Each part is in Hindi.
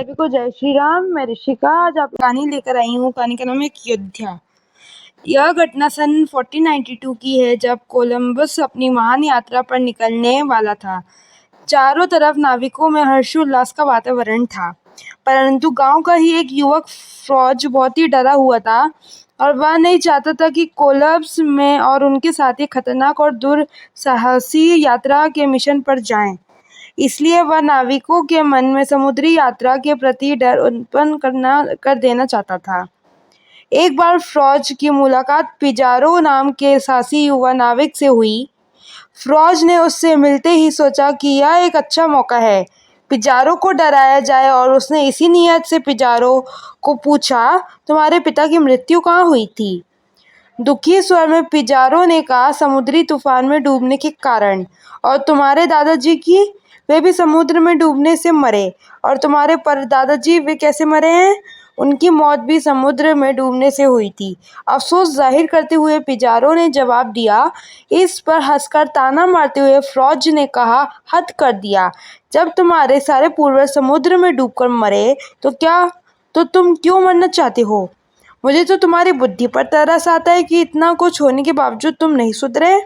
सभी को जय श्री राम। मैं ऋषिका आज आप कहानी लेकर आई हूँ। कहानी का नाम है अयोध्या। यह घटना सन 1492 की है, जब कोलंबस अपनी महान यात्रा पर निकलने वाला था। चारों तरफ नाविकों में हर्षोल्लास का वातावरण था, परंतु गांव का ही एक युवक फ्रॉज बहुत ही डरा हुआ था और वह नहीं चाहता था कि कोलंबस में और उनके साथी खतरनाक और दुस्साहसी यात्रा के मिशन पर जाएं। इसलिए वह नाविकों के मन में समुद्री यात्रा के प्रति डर उत्पन्न कर देना चाहता था। एक बार फ्रॉज की मुलाकात पिजारो नाम के साहसी युवा नाविक से हुई। फ्रॉज ने उससे मिलते ही सोचा कि यह एक अच्छा मौका है, पिजारो को डराया जाए, और उसने इसी नियत से पिजारो को पूछा, तुम्हारे पिता की मृत्यु कहाँ हुई थी? दुखी स्वर में पिजारो ने कहा, समुद्री तूफान में डूबने के कारण। और तुम्हारे दादाजी की? वे भी समुद्र में डूबने से मरे। और तुम्हारे परदादाजी, वे कैसे मरे हैं? उनकी मौत भी समुद्र में डूबने से हुई थी। अफसोस जाहिर करते हुए पिजारो ने जवाब दिया। इस पर हंसकर ताना मारते हुए फ्रॉज ने कहा, हद कर दिया। जब तुम्हारे सारे पूर्वज समुद्र में डूबकर मरे तो तुम क्यों मरना चाहते हो? मुझे तो तुम्हारी बुद्धि पर तरस आता है कि इतना कुछ होने के बावजूद तुम नहीं सुधरे।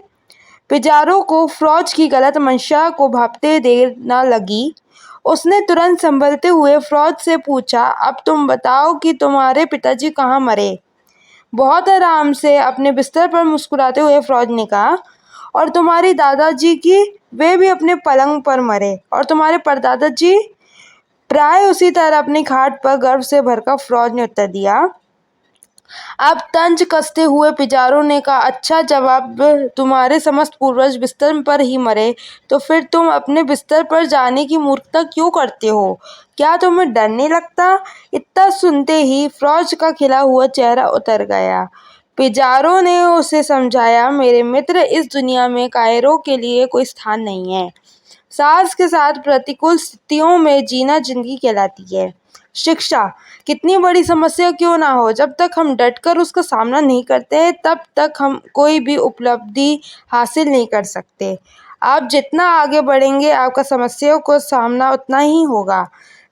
पिजारो को फ्रॉज की गलत मंशा को भांपते देर न लगी। उसने तुरंत संभलते हुए फ्रॉज से पूछा, अब तुम बताओ कि तुम्हारे पिताजी कहाँ मरे? बहुत आराम से अपने बिस्तर पर मुस्कुराते हुए फ्रॉज ने कहा, और तुम्हारी दादाजी की? वे भी अपने पलंग पर मरे। और तुम्हारे परदादाजी? प्राय उसी तरह अपनी खाट पर गर्व से भरकर फ्रॉज ने उत्तर दिया। अब तंज कसते हुए पिजारो ने कहा, अच्छा, जवाब तुम्हारे समस्त पूर्वज बिस्तर पर ही मरे, तो फिर तुम अपने बिस्तर पर जाने की मूर्खता क्यों करते हो? क्या तुम्हें डर नहीं लगता? इतना सुनते ही फ्रॉज का खिला हुआ चेहरा उतर गया। पिजारो ने उसे समझाया, मेरे मित्र, इस दुनिया में कायरों के लिए कोई स्थान नहीं है। साहस के साथ प्रतिकूल स्थितियों में जीना जिंदगी कहलाती है। शिक्षा, कितनी बड़ी समस्या क्यों ना हो, जब तक हम डटकर उसका सामना नहीं करते, तब तक हम कोई भी उपलब्धि हासिल नहीं कर सकते। आप जितना आगे बढ़ेंगे, आपका समस्याओं को सामना उतना ही होगा।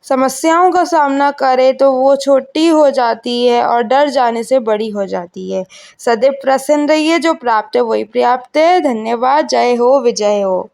समस्याओं का सामना करें तो वो छोटी हो जाती है और डर जाने से बड़ी हो जाती है। सदैव प्रसन्न रहिए, जो प्राप्त है वही पर्याप्त है। धन्यवाद। जय हो, विजय हो।